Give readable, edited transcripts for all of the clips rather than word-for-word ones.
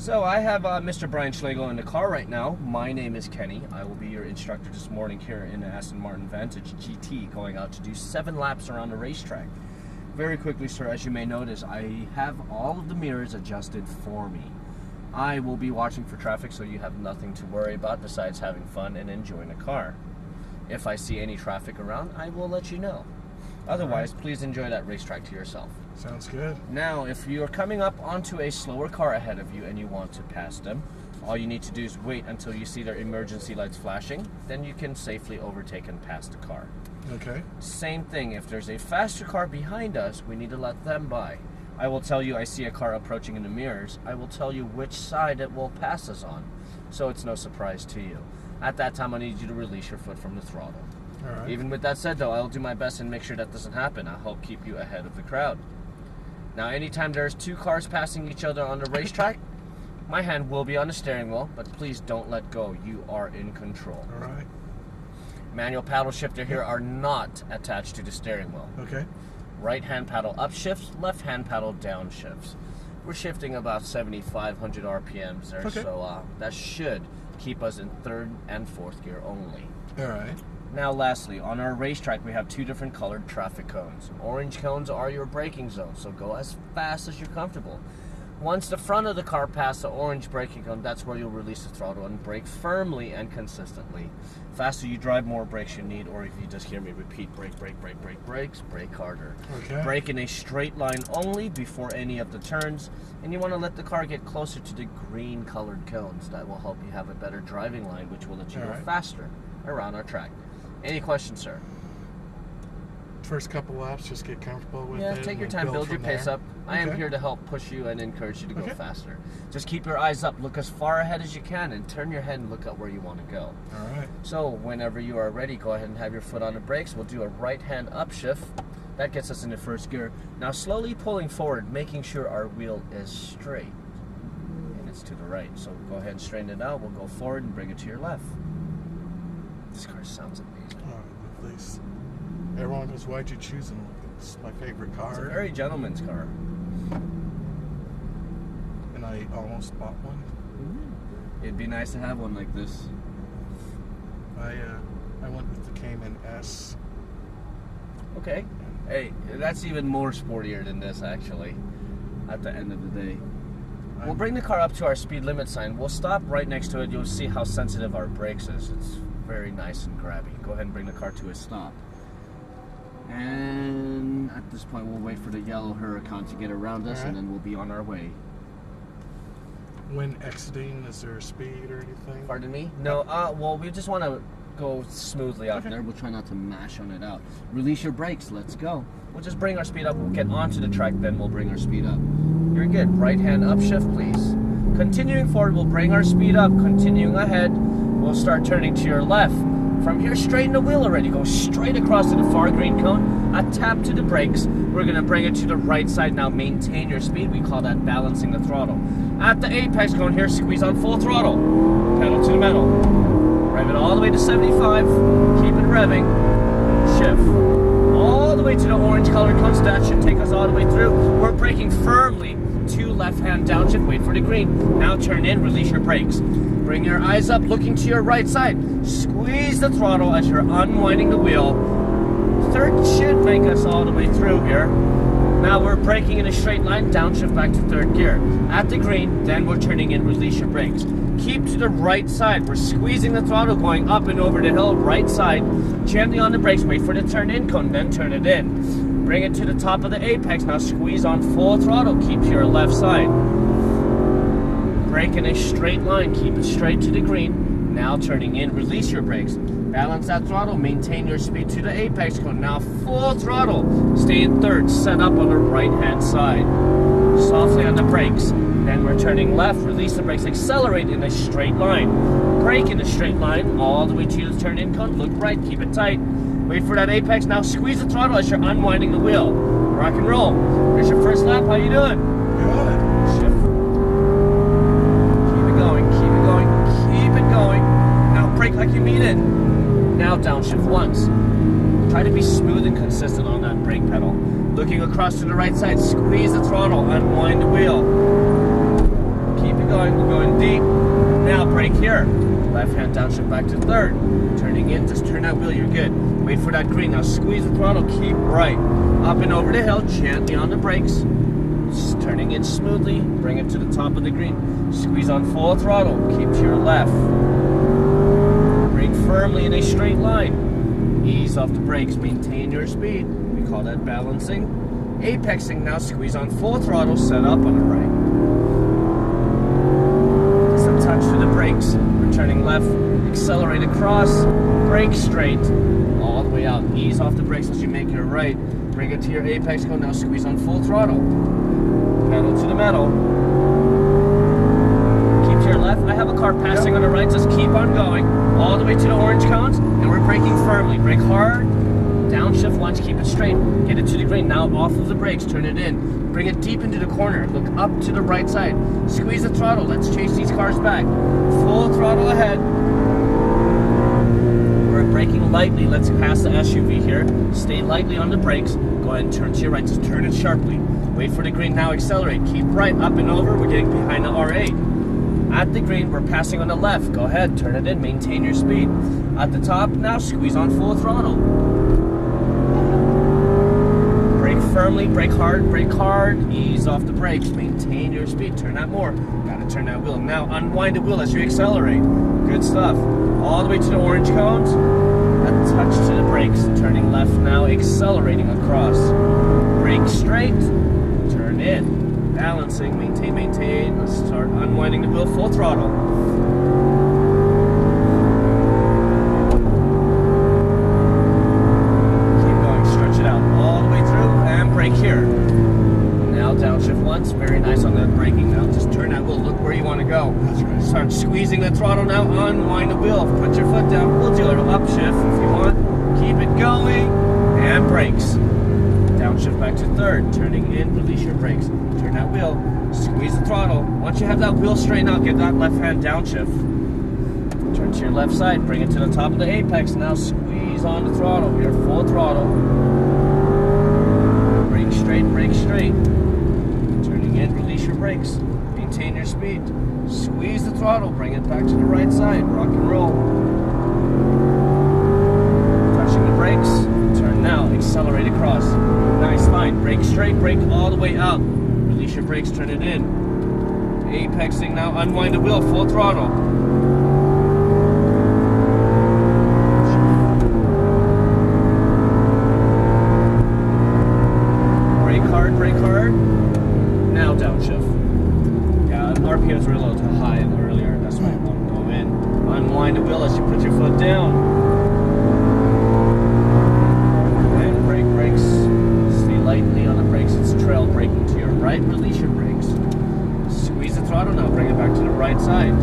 So I have Mr. Brian Schlegel in the car right now. My name is Kenny. I will be your instructor this morning here in the Aston Martin Vantage GT, going out to do 7 laps around the racetrack. Very quickly, sir, as you may notice, I have all of the mirrors adjusted for me. I will be watching for traffic, so you have nothing to worry about besides having fun and enjoying the car. If I see any traffic around, I will let you know. Otherwise, please enjoy that racetrack to yourself. Sounds good. Now, if you're coming up onto a slower car ahead of you and you want to pass them, all you need to do is wait until you see their emergency lights flashing. Then you can safely overtake and pass the car. Okay. Same thing, if there's a faster car behind us, we need to let them by. I will tell you I see a car approaching in the mirrors. I will tell you which side it will pass us on, so it's no surprise to you. At that time, I need you to release your foot from the throttle. All right. Even with that said, though, I'll do my best and make sure that doesn't happen. I'll help keep you ahead of the crowd. Now, anytime there's 2 cars passing each other on the racetrack, my hand will be on the steering wheel, but please don't let go. You are in control. All right. Manual paddle shifter here are not attached to the steering wheel. Okay. Right hand paddle up shifts, left hand paddle down shifts. We're shifting about 7,500 RPMs there, okay. So that should keep us in 3rd and 4th gear only. All right. Now lastly, on our racetrack we have 2 different colored traffic cones. Orange cones are your braking zone, so go as fast as you're comfortable. Once the front of the car passes the orange braking cone, that's where you'll release the throttle and brake firmly and consistently. Faster you drive, more brakes you need, or if you just hear me repeat, brake, brake, brake, brake, brakes, brake harder. Okay. Brake in a straight line only before any of the turns, and you want to let the car get closer to the green colored cones. That will help you have a better driving line, which will let you go faster around our track. Any questions, sir? First couple laps, just get comfortable with it. Yeah, take your time, build your pace up. I am Okay. here to help push you and encourage you to go Okay. faster. Just keep your eyes up, look as far ahead as you can, and turn your head and look at where you want to go. All right. So whenever you are ready, go ahead and have your foot on the brakes. We'll do a right hand upshift. That gets us into 1st gear. Now slowly pulling forward, making sure our wheel is straight. And it's to the right. So go ahead and straighten it out. We'll go forward and bring it to your left. This car sounds amazing. Oh, please. Everyone goes, why'd you choose him? It's my favorite car. It's a very gentleman's car. And I almost bought one. It'd be nice to have one like this. I went with the Cayman S. Okay. Hey, that's even more sportier than this, actually, at the end of the day. We'll bring the car up to our speed limit sign. We'll stop right next to it. You'll see how sensitive our brakes is. It's very nice and grabby. Go ahead and bring the car to a stop. And at this point, we'll wait for the yellow Huracan to get around us, and then we'll be on our way. When exiting, is there a speed or anything? Pardon me? No, well, we just want to go smoothly out there. We'll try not to mash on it out. Release your brakes. Let's go. We'll just bring our speed up. We'll get onto the track, then we'll bring our speed up. You're good. Right hand upshift, please. Continuing forward, we'll bring our speed up. Continuing ahead, we'll start turning to your left. From here, straighten the wheel already. Go straight across to the far green cone. A tap to the brakes. We're going to bring it to the right side. Now maintain your speed. We call that balancing the throttle. At the apex cone here, squeeze on full throttle. Pedal to the metal. Rev it all the way to 75. Keep it revving. Shift. All the way to the orange colored cones. That should take us all the way through. We're braking firmly. 2 left hand downshift. Wait for the green. Now turn in. Release your brakes. Bring your eyes up, looking to your right side. Squeeze the throttle as you're unwinding the wheel. 3rd should make us all the way through here. Now we're braking in a straight line, downshift back to 3rd gear. At the green, then we're turning in, release your brakes. Keep to the right side. We're squeezing the throttle, going up and over the hill, right side. Gently on the brakes, wait for the turn in cone, then turn it in. Bring it to the top of the apex. Now squeeze on full throttle, keep to your left side. Brake in a straight line, keep it straight to the green. Now turning in, release your brakes. Balance that throttle, maintain your speed to the apex cone. Now full throttle, stay in 3rd, set up on the right hand side. Softly on the brakes, then we're turning left, release the brakes, accelerate in a straight line. Brake in a straight line, all the way to the turn in cone, look right, keep it tight. Wait for that apex, now squeeze the throttle as you're unwinding the wheel. Rock and roll. Here's your first lap, how you doing? Good. Shift. Brake like you mean it. Now downshift once. Try to be smooth and consistent on that brake pedal. Looking across to the right side, squeeze the throttle, unwind the wheel. Keep it going, brake here. Left hand downshift back to third. Turning in, just turn that wheel, you're good. Wait for that green, now squeeze the throttle, keep right. Up and over the hill, gently on the brakes. Just turning in smoothly, bring it to the top of the green. Squeeze on full throttle, keep to your left. Brake firmly in a straight line. Ease off the brakes, maintain your speed. We call that balancing. Apexing, now squeeze on full throttle, set up on the right. Just a touch to the brakes, returning left, accelerate across, brake straight, all the way out. Ease off the brakes as you make your right. Bring it to your apex cone, now squeeze on full throttle. Pedal to the metal. Keep to your left. I have a car passing on the right, just keep on going, all the way to the orange cones, and we're braking firmly. Brake hard, downshift once, keep it straight, get it to the green. Now off of the brakes, turn it in. Bring it deep into the corner, look up to the right side. Squeeze the throttle, let's chase these cars back. Full throttle ahead. We're braking lightly, let's pass the SUV here. Stay lightly on the brakes. Go ahead and turn to your right, just turn it sharply. Wait for the green, now accelerate. Keep right, up and over, we're getting behind the R8. At the green, we're passing on the left. Go ahead, turn it in, maintain your speed. At the top, now squeeze on full throttle. Brake firmly, brake hard, ease off the brakes, maintain your speed, turn that more. Gotta turn that wheel. Now unwind the wheel as you accelerate. Good stuff. All the way to the orange cones. A touch to the brakes, turning left now, accelerating across. Brake straight, turn in. Balancing, maintain. Let's start unwinding the wheel, full throttle. Brake here. Now downshift once, very nice on that braking. Now just turn that wheel, look where you want to go. That's right. Start squeezing the throttle now, unwind the wheel. Put your foot down, we'll do a little upshift if you want. Keep it going, and brakes. Downshift back to third, turning in, release your brakes. Turn that wheel, squeeze the throttle. Once you have that wheel straightened out, get that left hand downshift. Turn to your left side, bring it to the top of the apex. Now squeeze on the throttle, we are full throttle. Brake straight. Turning in, release your brakes. Maintain your speed. Squeeze the throttle, bring it back to the right side. Rock and roll. Touching the brakes. Turn now, accelerate across. Nice line. Brake straight, brake all the way out. Release your brakes, turn it in. Apexing now, unwind the wheel, full throttle. Brake hard. Now downshift. Yeah, RPMs were a little too high earlier. That's why I want to go in. Unwind the wheel as you put your foot down. And brakes. Stay lightly on the brakes. It's trail braking to your right. Release your brakes. Squeeze the throttle now. Bring it back to the right side.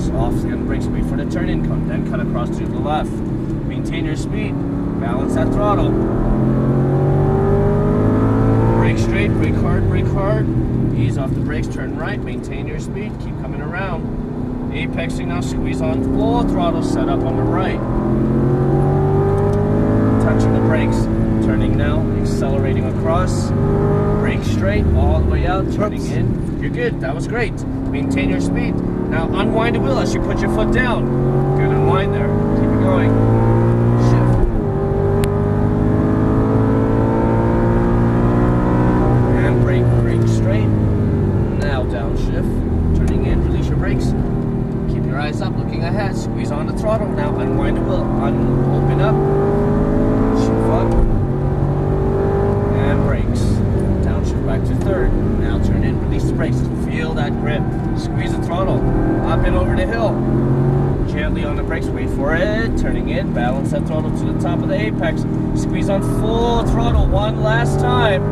Soft skin brakes. Wait for the turn-in cone. Then cut across to the left. Maintain your speed. Balance that throttle. Brake straight, brake hard, ease off the brakes, turn right, maintain your speed, keep coming around. Apexing now, squeeze on full throttle, set up on the right. Touching the brakes, turning now, accelerating across. Brake straight, all the way out, turning in. You're good, that was great. Maintain your speed. Now unwind the wheel as you put your foot down. Good unwind there, keep it going. Up, looking ahead, squeeze on the throttle now, unwind the wheel, open up, shift up, and brakes. Downshift back to third, now turn in, release the brakes, feel that grip, squeeze the throttle, up and over the hill, gently on the brakes, wait for it, turning in, balance that throttle to the top of the apex, squeeze on full throttle one last time.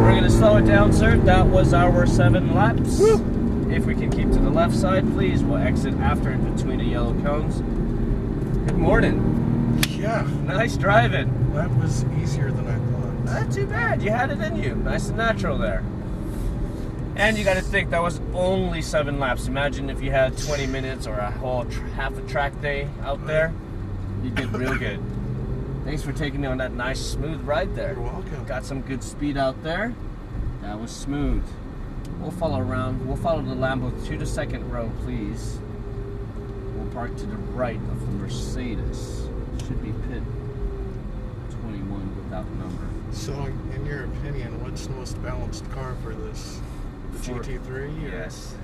We're going to slow it down, sir. That was our 7 laps. Woo! If we can keep to the left side, please. We'll exit after in between the yellow cones. Good morning. Yeah. Nice driving. That was easier than I thought. Not too bad. You had it in you. Nice and natural there. And you got to think, that was only 7 laps. Imagine if you had 20 minutes or a whole half a track day out there. You did real good. Thanks for taking me on that nice, smooth ride there. You're welcome. Got some good speed out there. That was smooth. We'll follow around. We'll follow the Lambo to the second row, please. We'll park to the right of the Mercedes. Should be pit 21 without number. So, in your opinion, what's the most balanced car for this? The GT3? Or? Yes.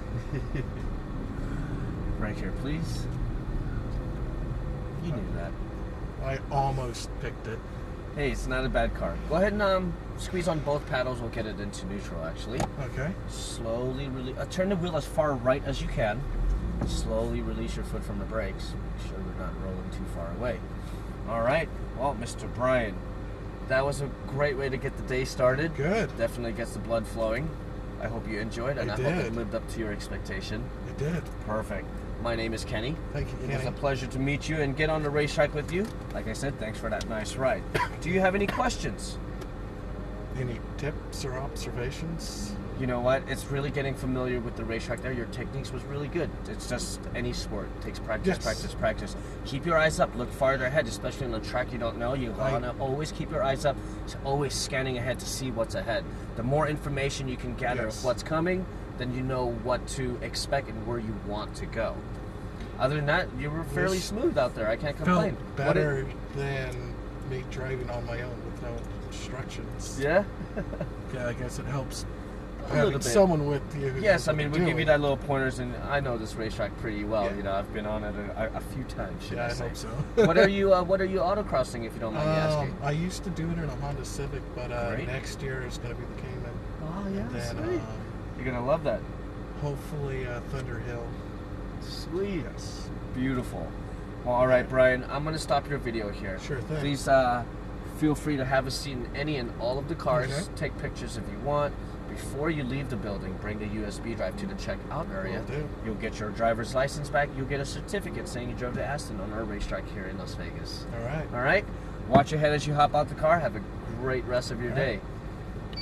Right here, please. You knew that. I almost picked it. Hey, it's not a bad car. Go ahead and squeeze on both paddles. We'll get it into neutral, actually. Okay. Slowly release. Turn the wheel as far right as you can. Slowly release your foot from the brakes. Make sure we're not rolling too far away. All right. Well, Mr. Brian, that was a great way to get the day started. Good. Definitely gets the blood flowing. I hope you enjoyed, and I hope it did. lived up to your expectation. It did. Perfect. My name is Kenny. Thank you, It was a Kenny. pleasure to meet you and get on the racetrack with you. Like I said, thanks for that nice ride. Do you have any questions? Any tips or observations? You know what? It's really getting familiar with the racetrack there. Your techniques was really good. It's just any sport. It takes practice, Yes. practice, practice. Keep your eyes up. Look farther ahead, especially on a track you don't know. You want to always keep your eyes up. Always scanning ahead to see what's ahead. The more information you can gather Yes. of what's coming, then you know what to expect and where you want to go. Other than that, you were fairly This smooth out there. I can't Felt complain. better than me driving on my own with no instructions. Yeah? Yeah, I guess it helps A having little bit. someone with you. Who Yes, knows I what mean, they're we give you doing. that little pointers, and I know this racetrack pretty well. Yeah. You know, I've been on it a few times, should Yeah, I I say. hope so. What are you autocrossing, if you don't mind me asking? I used to do it in a Honda Civic, but Great. next year is going to be the Cayman. Oh, And yeah, then sweet. You're going to love that. hopefully Thunder Hill. Sweet. Yes. Beautiful. Well, all right, Brian, I'm going to stop your video here. Sure thing. Please feel free to have a seat in any and all of the cars. Okay. Take pictures if you want. Before you leave the building, bring the USB drive to the checkout area. Will do. You'll get your driver's license back. You'll get a certificate saying you drove to Aston on our racetrack here in Las Vegas. All right. All right? Watch your head as you hop out the car. Have a great rest of your All day. right.